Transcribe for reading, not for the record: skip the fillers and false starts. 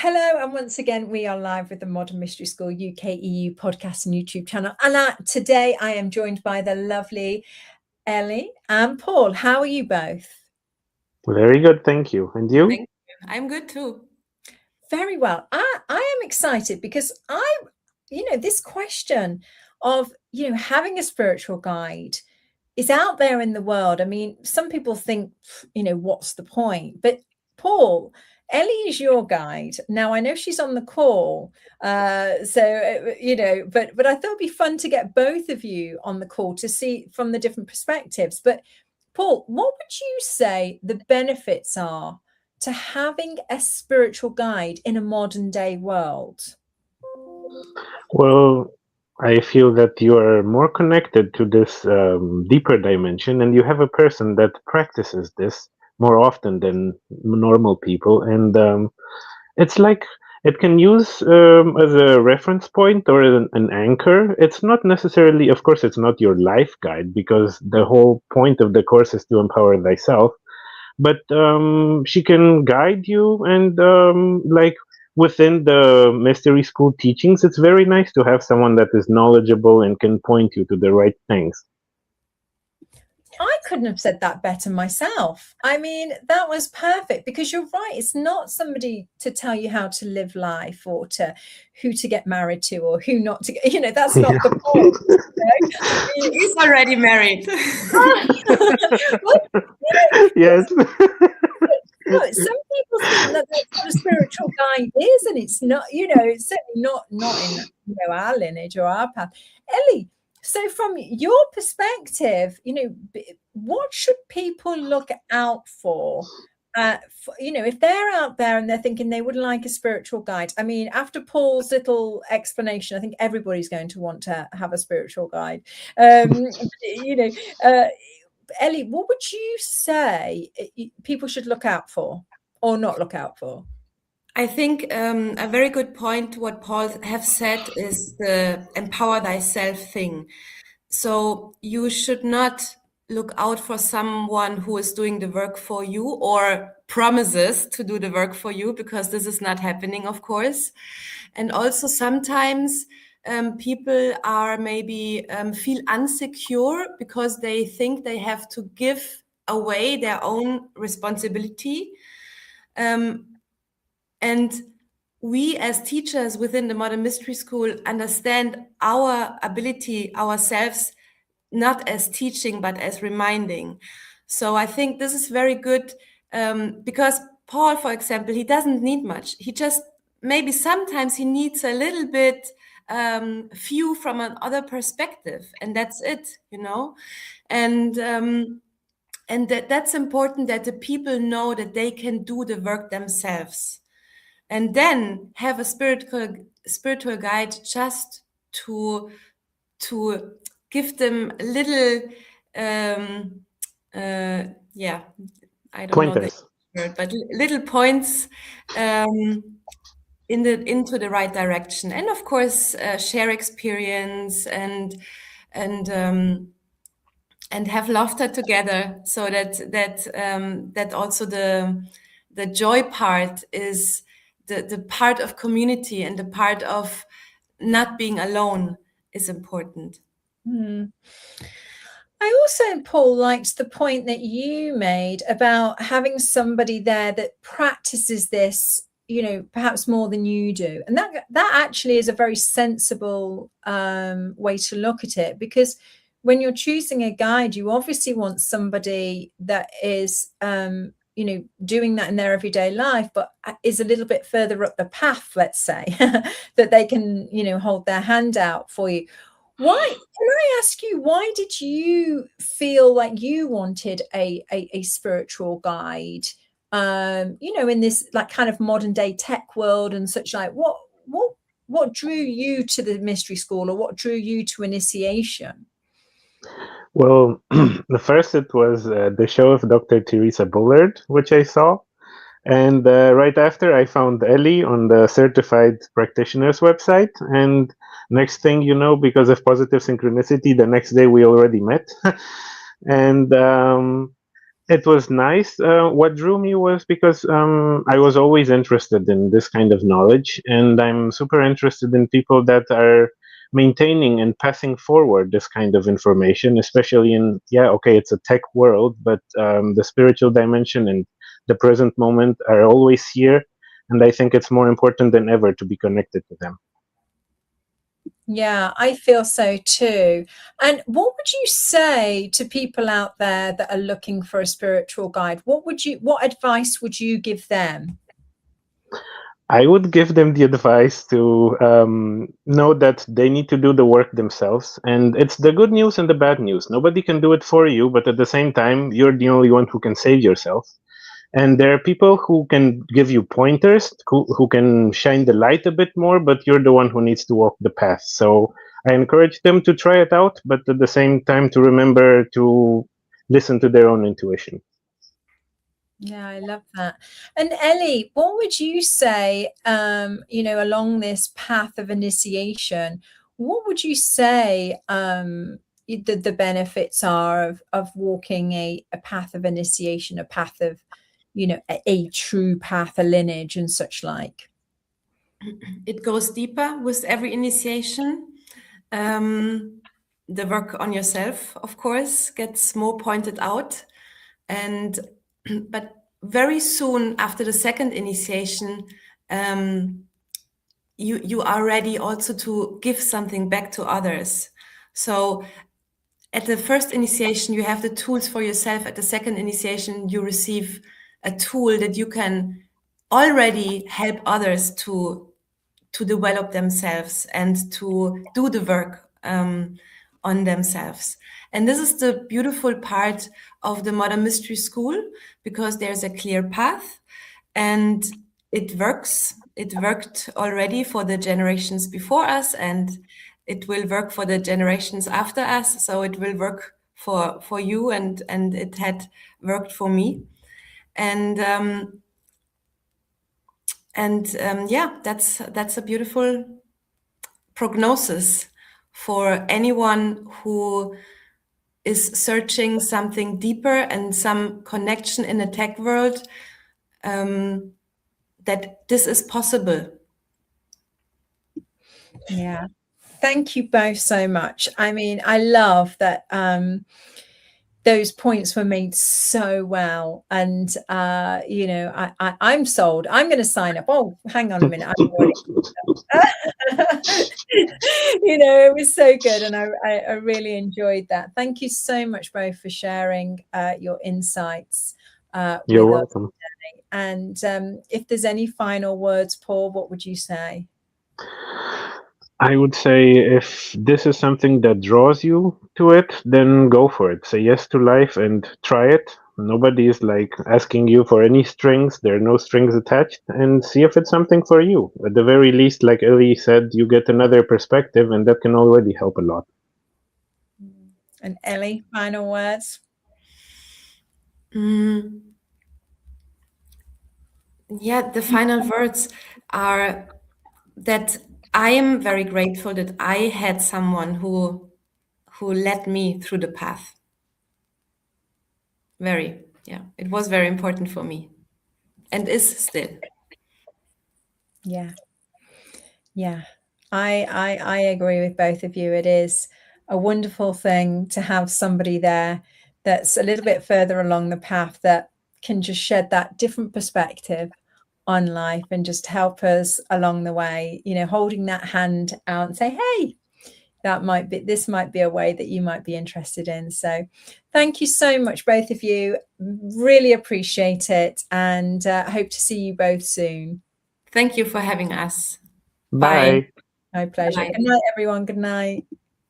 Hello, and once again, we are live with the Modern Mystery School UK EU podcast and YouTube channel. And today I am joined by the lovely Ellie and Paul. How are you both? Very good, thank you. And you? Thank you. I'm good too. Very well. I am excited because this question of, having a spiritual guide is out there in the world. I mean, some people think, what's the point? But Paul, Ellie is your guide. Now, I know she's on the call, but I thought it'd be fun to get both of you on the call to see from the different perspectives. But Paul, what would you say the benefits are to having a spiritual guide in a modern day world? Well, I feel that you are more connected to this deeper dimension, and you have a person that practices this more often than normal people. And it's like it can use as a reference point or an anchor. It's not necessarily, of course, it's not your life guide, because the whole point of the course is to empower thyself. But she can guide you, and within the mystery school teachings, it's very nice to have someone that is knowledgeable and can point you to the right things. I couldn't have said that better myself. I mean, that was perfect, because you're right. It's not somebody to tell you how to live life or who to get married to or who not to get, that's not the point. He's already married. Yes. Look, some people think that that's what a spiritual guide is, and it's not, it's certainly not in our lineage or our path. Ellie, so from your perspective, what should people look out for? If they're out there and they're thinking they would like a spiritual guide. I mean, after Paul's little explanation, I think everybody's going to want to have a spiritual guide. Ellie, what would you say people should look out for or not look out for? I think a very good point, what Paul have said, is the empower thyself thing. So you should not look out for someone who is doing the work for you or promises to do the work for you, because this is not happening, of course. And also sometimes people are maybe feel insecure because they think they have to give away their own responsibility. And we as teachers within the Modern Mystery School understand our ability ourselves, not as teaching, but as reminding. So I think this is very good because Paul, for example, he doesn't need much. He just, maybe sometimes he needs a little bit view from another perspective, and that's it, And that's important, that the people know that they can do the work themselves, and then have a spiritual guide just to give them a little I don't pointers. know the word, but little points into the right direction, and of course share experience and have laughter together, so that also the joy part is the part of community, and the part of not being alone is important. I also, Paul, liked the point that you made about having somebody there that practices this, perhaps more than you do. And that actually is a very sensible way to look at it, because when you're choosing a guide, you obviously want somebody that is, doing that in their everyday life, but is a little bit further up the path, let's say, that they can, hold their hand out for you. Why, can I ask you, why did you feel like you wanted a spiritual guide, in this like kind of modern day tech world and such? Like what drew you to the mystery school, or what drew you to initiation? Well, the first, it was the show of Dr. Teresa Bullard, which I saw. And right after, I found Ellie on the Certified Practitioners website. And next thing you know, because of positive synchronicity, the next day we already met. And It was nice. What drew me was because I was always interested in this kind of knowledge, and I'm super interested in people that are maintaining and passing forward this kind of information, especially in, yeah, okay, it's a tech world, but the spiritual dimension and the present moment are always here, and I think it's more important than ever to be connected to them. Yeah, I feel so too. And what would you say to people out there that are looking for a spiritual guide? What advice would you give them? I would give them the advice to know that they need to do the work themselves. And it's the good news and the bad news. Nobody can do it for you, but at the same time, you're the only one who can save yourself. And there are people who can give you pointers, who can shine the light a bit more, but you're the one who needs to walk the path. So I encourage them to try it out, but at the same time, to remember to listen to their own intuition. Yeah, I love that. And Ellie, what would you say, along this path of initiation, what would you say the benefits are of walking a path of initiation, a path of, a true path, a lineage and such like? It goes deeper with every initiation. The work on yourself, of course, gets more pointed out. But very soon after the second initiation, you are ready also to give something back to others. So at the first initiation, you have the tools for yourself. At the second initiation, you receive a tool that you can already help others to develop themselves and to do the work on themselves. And this is the beautiful part of the Modern Mystery School, because there's a clear path and it works. It worked already for the generations before us, and it will work for the generations after us. So it will work for you, and it had worked for me. And yeah, that's a beautiful prognosis for anyone who is searching something deeper and some connection in the tech world, that this is possible. Yeah. Thank you both so much. I mean, I love that those points were made so well. And, I'm sold. I'm going to sign up. Oh, hang on a minute. I've already it was so good. And I really enjoyed that. Thank you so much both for sharing your insights You're with us welcome. today. And if there's any final words, Paul, what would you say? I would say if this is something that draws you to it, then go for it. Say yes to life and try it. Nobody is like asking you for any strings. There are no strings attached, and see if it's something for you. At the very least, like Ellie said, you get another perspective, and that can already help a lot. And Ellie, final words? Yeah, the final words are that I am very grateful that I had someone who led me through the path. It was very important for me, and is still. Yeah. I agree with both of you. It is a wonderful thing to have somebody there that's a little bit further along the path that can just shed that different perspective on life and just help us along the way, holding that hand out and say, hey, this might be a way that you might be interested in. So thank you so much, both of you. Really appreciate it, and hope to see you both soon. Thank you for having us. Bye. My pleasure. Bye. Good night, everyone. Good night.